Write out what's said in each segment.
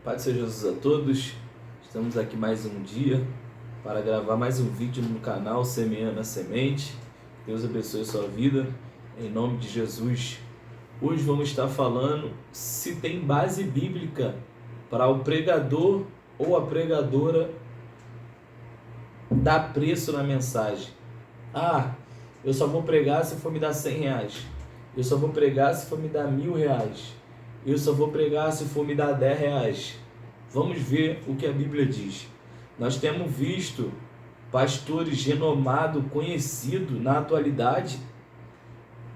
Paz seja Jesus a todos. Estamos aqui mais um dia para gravar mais um vídeo no canal Semeando a Semente. Deus abençoe a sua vida, em nome de Jesus. Hoje vamos estar falando se tem base bíblica para o pregador ou a pregadora dar preço na mensagem. Eu só vou pregar se for me dar R$100. Eu só vou pregar se for me dar R$1.000. Eu só vou pregar se for me dar R$10. Vamos ver o que a Bíblia diz. Nós temos visto pastores renomados, conhecidos na atualidade,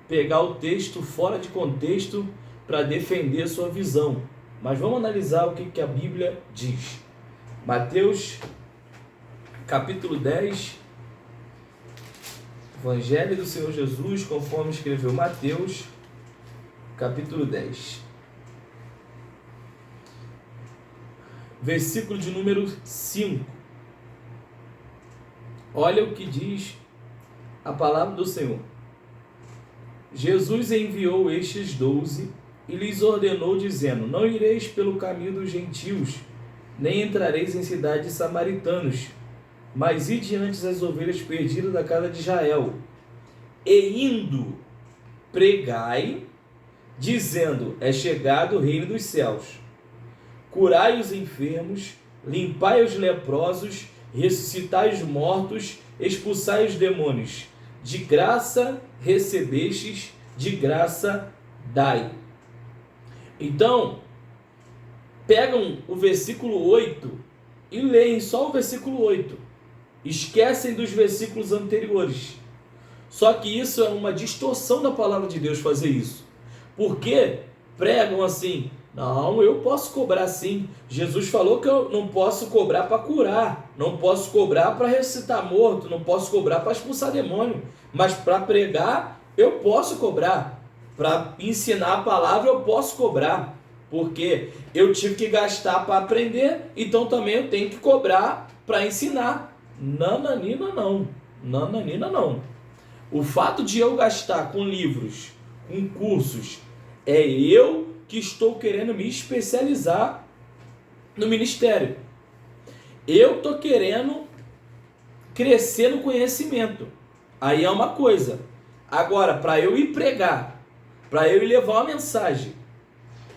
pegar o texto fora de contexto para defender sua visão. Mas vamos analisar o que a Bíblia diz. Mateus, capítulo 10, Evangelho do Senhor Jesus, conforme escreveu Mateus, capítulo 10. Versículo de número 5. Olha o que diz a palavra do Senhor. Jesus enviou estes 12 e lhes ordenou, dizendo: não ireis pelo caminho dos gentios, nem entrareis em cidades samaritanos, mas ide antes as ovelhas perdidas da casa de Israel. E indo, pregai, dizendo: é chegado o reino dos céus. Curai os enfermos, limpai os leprosos, ressuscitai os mortos, expulsai os demônios. De graça recebestes, de graça dai. Então, pegam o versículo 8 e leem só o versículo 8. Esquecem dos versículos anteriores. Só que isso é uma distorção da palavra de Deus fazer isso. Porque pregam assim: não, eu posso cobrar sim. Jesus falou que eu não posso cobrar para curar, não posso cobrar para ressuscitar morto, não posso cobrar para expulsar demônio, mas para pregar eu posso cobrar, para ensinar a palavra eu posso cobrar, porque eu tive que gastar para aprender, então também eu tenho que cobrar para ensinar. Nananina não, nananina não. O fato de eu gastar com livros, com cursos, é eu que estou querendo me especializar no ministério. Eu estou querendo crescer no conhecimento. Aí é uma coisa. Agora, para eu ir pregar, para eu ir levar uma mensagem,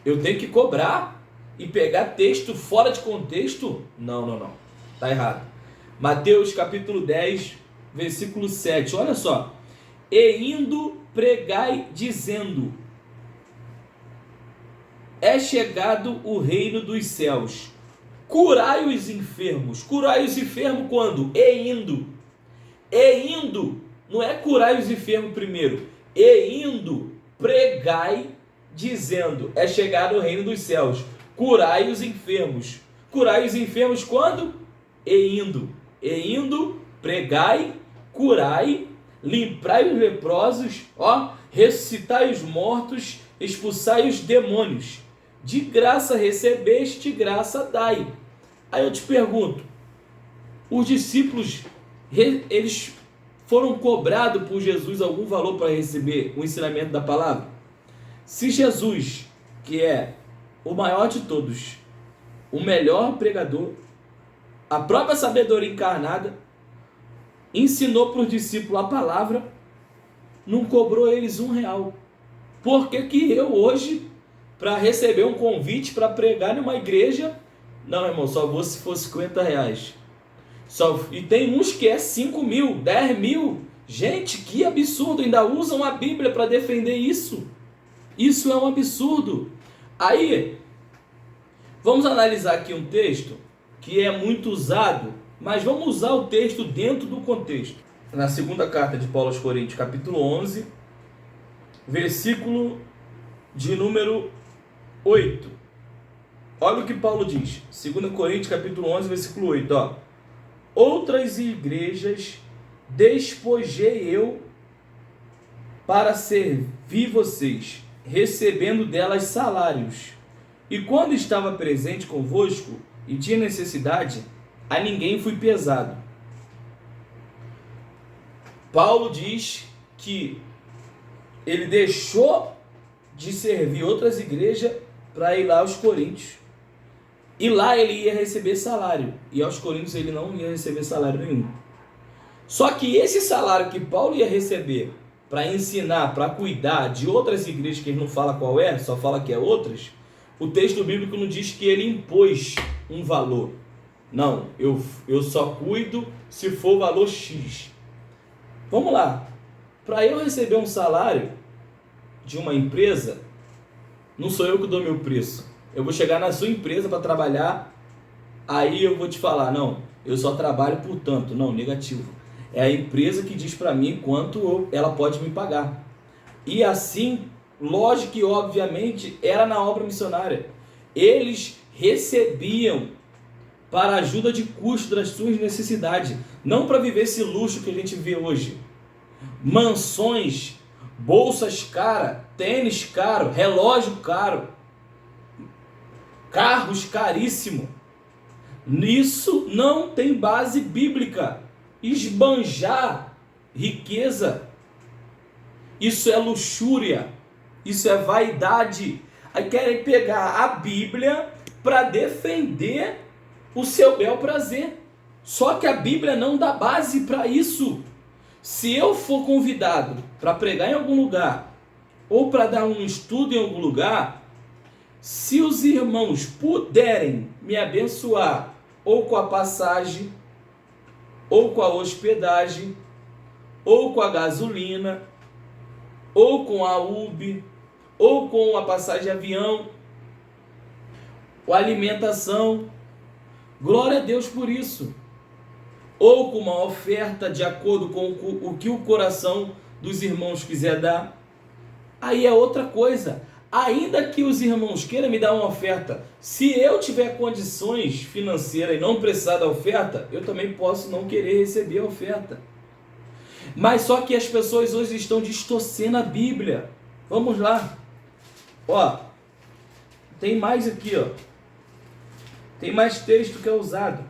eu tenho que cobrar e pegar texto fora de contexto? Não. Está errado. Mateus capítulo 10, versículo 7. Olha só. E indo, pregai, dizendo: é chegado o reino dos céus. Curai os enfermos. Curai os enfermos quando? E indo. E indo. Não é curai os enfermos primeiro. E indo, pregai, dizendo: é chegado o reino dos céus. Curai os enfermos. Curai os enfermos quando? E indo. E indo, pregai, curai, limpai os leprosos, ressuscitai os mortos, expulsai os demônios. De graça recebeste, de graça dai. Aí eu te pergunto, os discípulos, eles foram cobrados por Jesus algum valor para receber o ensinamento da palavra? Se Jesus, que é o maior de todos, o melhor pregador, a própria sabedoria encarnada, ensinou para os discípulos a palavra, não cobrou eles R$1. Por que eu hoje, para receber um convite para pregar numa igreja, não, irmão, só vou se for R$50. E tem uns que é 5.000, 10.000. Gente, que absurdo, ainda usam a Bíblia para defender isso. Isso é um absurdo. Aí, vamos analisar aqui um texto que é muito usado, mas vamos usar o texto dentro do contexto. Na segunda carta de Paulo aos Coríntios, capítulo 11, versículo de número 8. Olha o que Paulo diz. 2 Coríntios, capítulo 11, versículo 8. Outras igrejas despojei eu para servir vocês, recebendo delas salários. E quando estava presente convosco e tinha necessidade, a ninguém fui pesado. Paulo diz que ele deixou de servir outras igrejas para ir lá aos Coríntios. E lá ele ia receber salário. E aos Coríntios ele não ia receber salário nenhum. Só que esse salário que Paulo ia receber para ensinar, para cuidar de outras igrejas que ele não fala qual é, só fala que é outras, o texto bíblico não diz que ele impôs um valor. Não, eu só cuido se for valor X. Vamos lá. Para eu receber um salário de uma empresa, não sou eu que dou meu preço. Eu vou chegar na sua empresa para trabalhar, aí eu vou te falar, não, eu só trabalho por tanto. Não, negativo. É a empresa que diz para mim quanto ela pode me pagar. E assim, lógico e obviamente, era na obra missionária. Eles recebiam para ajuda de custo das suas necessidades, não para viver esse luxo que a gente vê hoje. Mansões, bolsas caras, tênis caro, relógio caro, carros caríssimos. Nisso não tem base bíblica. Esbanjar riqueza, isso é luxúria, isso é vaidade. Aí querem pegar a Bíblia para defender o seu bel prazer. Só que a Bíblia não dá base para isso. Se eu for convidado para pregar em algum lugar ou para dar um estudo em algum lugar, se os irmãos puderem me abençoar ou com a passagem, ou com a hospedagem, ou com a gasolina, ou com a UB, ou com a passagem de avião, ou alimentação, glória a Deus por isso. Ou com uma oferta de acordo com o que o coração dos irmãos quiser dar, aí é outra coisa. Ainda que os irmãos queiram me dar uma oferta, se eu tiver condições financeiras e não precisar da oferta, eu também posso não querer receber a oferta. Mas só que as pessoas hoje estão distorcendo a Bíblia. Vamos lá. Ó, tem mais aqui, ó. Tem mais texto que é usado.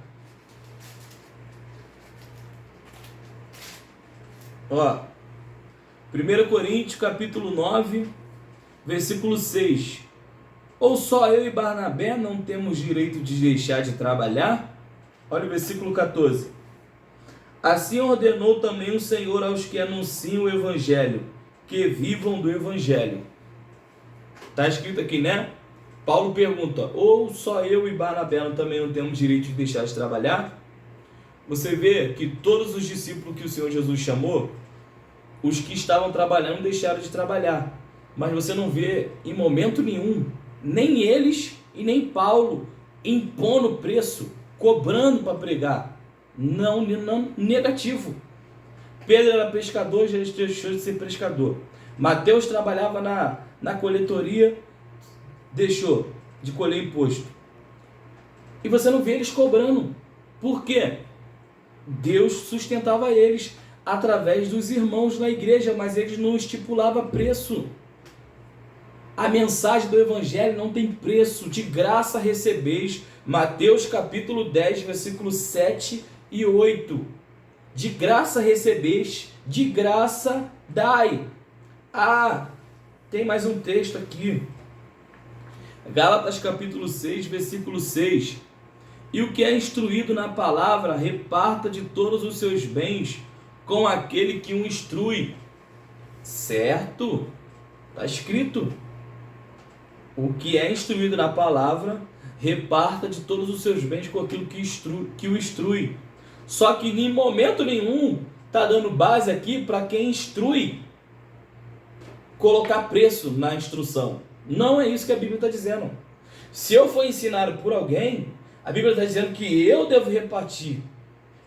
Ó, 1 Coríntios capítulo 9, versículo 6. Ou só eu e Barnabé não temos direito de deixar de trabalhar? Olha o versículo 14. Assim ordenou também o Senhor aos que anunciam o Evangelho, que vivam do Evangelho. Está escrito aqui, né? Paulo pergunta, ou só eu e Barnabé também não temos direito de deixar de trabalhar? Você vê que todos os discípulos que o Senhor Jesus chamou, os que estavam trabalhando deixaram de trabalhar. Mas você não vê em momento nenhum, nem eles e nem Paulo, impondo preço, cobrando para pregar. Não, negativo. Pedro era pescador, já deixou de ser pescador. Mateus trabalhava na coletoria, deixou de colher imposto. E você não vê eles cobrando. Por quê? Deus sustentava eles através dos irmãos na igreja, mas eles não estipulavam preço. A mensagem do Evangelho não tem preço, de graça recebeis. Mateus capítulo 10, versículos 7 e 8. De graça recebeis, de graça dai. Ah, tem mais um texto aqui. Gálatas capítulo 6, versículo 6. E o que é instruído na palavra, reparta de todos os seus bens com aquele que o instrui. Certo? Está escrito. O que é instruído na palavra, reparta de todos os seus bens com aquilo que o instrui. Só que em momento nenhum está dando base aqui para quem instrui colocar preço na instrução. Não é isso que a Bíblia está dizendo. Se eu for ensinado por alguém, a Bíblia está dizendo que eu devo repartir,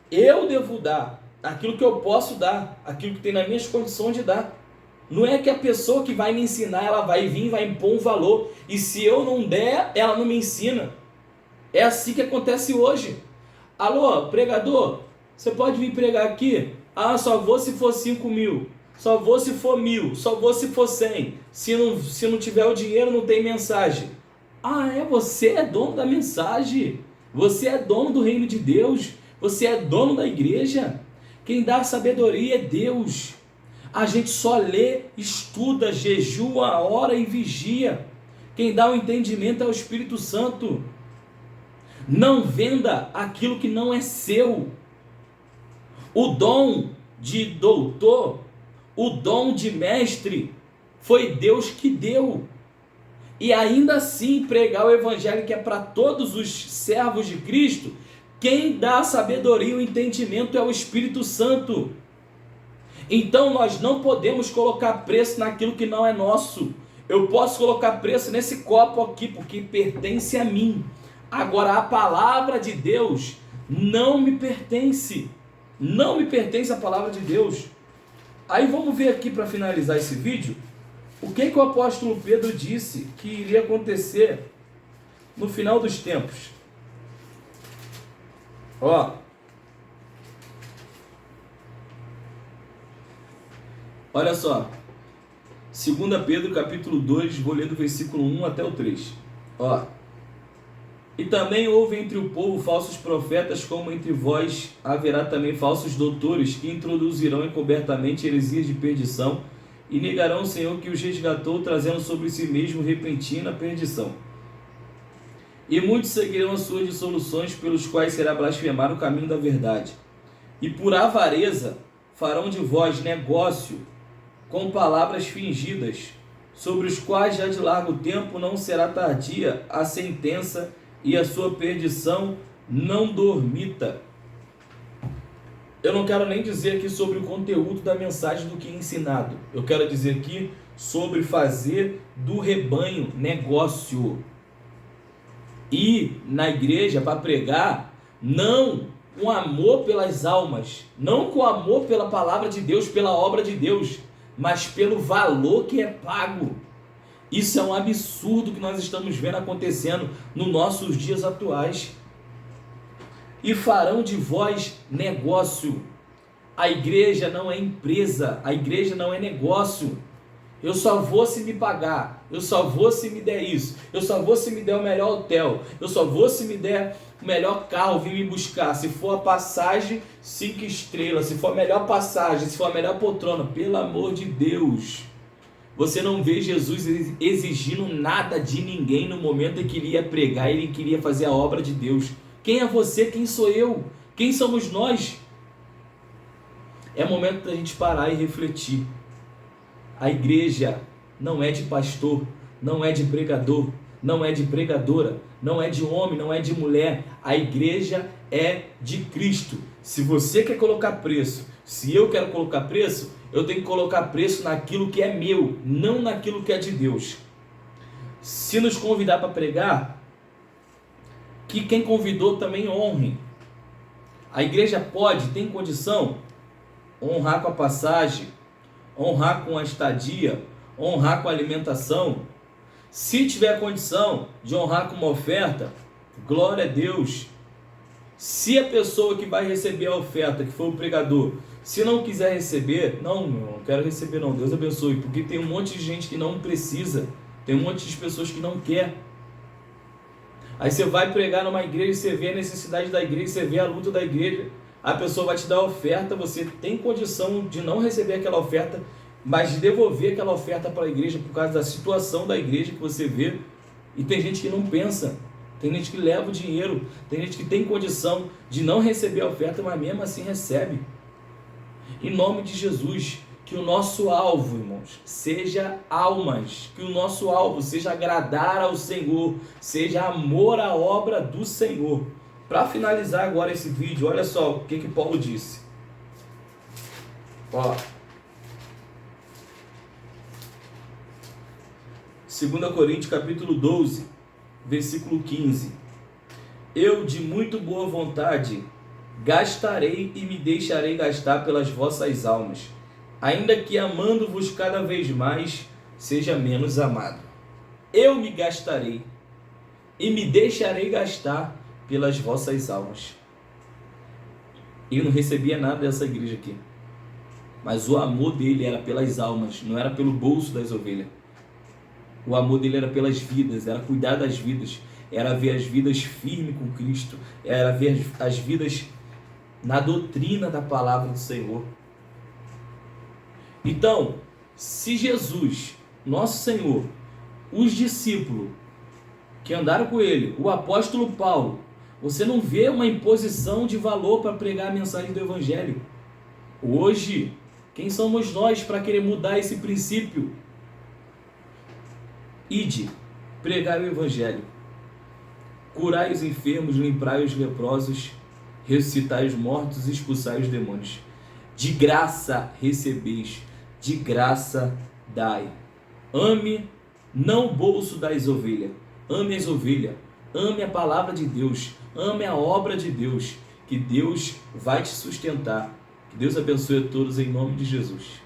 eu devo dar aquilo que eu posso dar, aquilo que tem nas minhas condições de dar. Não é que a pessoa que vai me ensinar, ela vai vir, vai impor um valor, e se eu não der, ela não me ensina. É assim que acontece hoje. Alô, pregador, você pode vir pregar aqui? Ah, só vou se for 5 mil, só vou se for 1.000, só vou se for 100. Se não tiver o dinheiro, não tem mensagem. Ah, você é dono da mensagem, você é dono do reino de Deus, você é dono da igreja. Quem dá sabedoria é Deus. A gente só lê, estuda, jejua, ora e vigia. Quem dá o entendimento é o Espírito Santo. Não venda aquilo que não é seu. O dom de doutor, o dom de mestre, foi Deus que deu. E ainda assim pregar o evangelho que é para todos os servos de Cristo, quem dá a sabedoria e o entendimento é o Espírito Santo. Então nós não podemos colocar preço naquilo que não é nosso. Eu posso colocar preço nesse copo aqui, porque pertence a mim. Agora a palavra de Deus não me pertence. Não me pertence a palavra de Deus. Aí vamos ver aqui para finalizar esse vídeo, o que o apóstolo Pedro disse que iria acontecer no final dos tempos. Olha só, 2 Pedro capítulo 2, vou ler do versículo 1 até o 3. E também houve entre o povo falsos profetas, como entre vós haverá também falsos doutores, que introduzirão encobertamente heresias de perdição, e negarão o Senhor que os resgatou, trazendo sobre si mesmo repentina perdição. E muitos seguirão as suas dissoluções, pelos quais será blasfemado o caminho da verdade. E por avareza farão de vós negócio com palavras fingidas, sobre os quais já de largo tempo não será tardia a sentença, e a sua perdição não dormita. Eu não quero nem dizer aqui sobre o conteúdo da mensagem do que é ensinado. Eu quero dizer aqui sobre fazer do rebanho negócio. Ir na igreja para pregar, não com amor pelas almas, não com amor pela palavra de Deus, pela obra de Deus, mas pelo valor que é pago. Isso é um absurdo que nós estamos vendo acontecendo nos nossos dias atuais. E farão de vós negócio. A igreja não é empresa, a igreja não é negócio. Eu só vou se me pagar, eu só vou se me der isso, eu só vou se me der o melhor hotel, eu só vou se me der o melhor carro vir me buscar. Se for a passagem 5 estrelas, se for a melhor passagem, se for a melhor poltrona, pelo amor de Deus. Você não vê Jesus exigindo nada de ninguém no momento em que ele ia pregar, ele queria fazer a obra de Deus. Quem é você? Quem sou eu? Quem somos nós? É momento da gente parar e refletir. A igreja não é de pastor, não é de pregador, não é de pregadora, não é de homem, não é de mulher. A igreja é de Cristo. Se você quer colocar preço, se eu quero colocar preço, eu tenho que colocar preço naquilo que é meu, não naquilo que é de Deus. Se nos convidar para pregar, que quem convidou também honre. A igreja pode, tem condição, honrar com a passagem, honrar com a estadia, honrar com a alimentação. Se tiver condição de honrar com uma oferta, glória a Deus. Se a pessoa que vai receber a oferta, que foi o pregador, se não quiser receber, não quero receber não, Deus abençoe, porque tem um monte de gente que não precisa, tem um monte de pessoas que não quer. Aí você vai pregar numa igreja, você vê a necessidade da igreja, você vê a luta da igreja, a pessoa vai te dar a oferta, você tem condição de não receber aquela oferta, mas de devolver aquela oferta para a igreja por causa da situação da igreja que você vê. E tem gente que não pensa, tem gente que leva o dinheiro, tem gente que tem condição de não receber a oferta, mas mesmo assim recebe. Em nome de Jesus, que o nosso alvo, irmãos, seja almas, que o nosso alvo seja agradar ao Senhor, seja amor à obra do Senhor. Para finalizar agora esse vídeo, olha só o que Paulo disse. 2 Coríntios capítulo 12, versículo 15. Eu de muito boa vontade gastarei e me deixarei gastar pelas vossas almas, ainda que amando-vos cada vez mais, seja menos amado. Eu me gastarei e me deixarei gastar pelas vossas almas. Eu não recebia nada dessa igreja aqui, mas o amor dele era pelas almas, não era pelo bolso das ovelhas. O amor dele era pelas vidas, era cuidar das vidas, era ver as vidas firmes com Cristo, era ver as vidas na doutrina da palavra do Senhor. Então, se Jesus, nosso Senhor, os discípulos que andaram com ele, o apóstolo Paulo, Você não vê uma imposição de valor para pregar a mensagem do Evangelho. Hoje, quem somos nós para querer mudar esse princípio? Ide, pregai o Evangelho. Curai os enfermos, limpai os leprosos, ressuscitai os mortos e expulsai os demônios. De graça recebeis, de graça dai. Ame não o bolso das ovelhas, ame as ovelhas, ame a palavra de Deus, ame a obra de Deus, que Deus vai te sustentar. Que Deus abençoe a todos em nome de Jesus.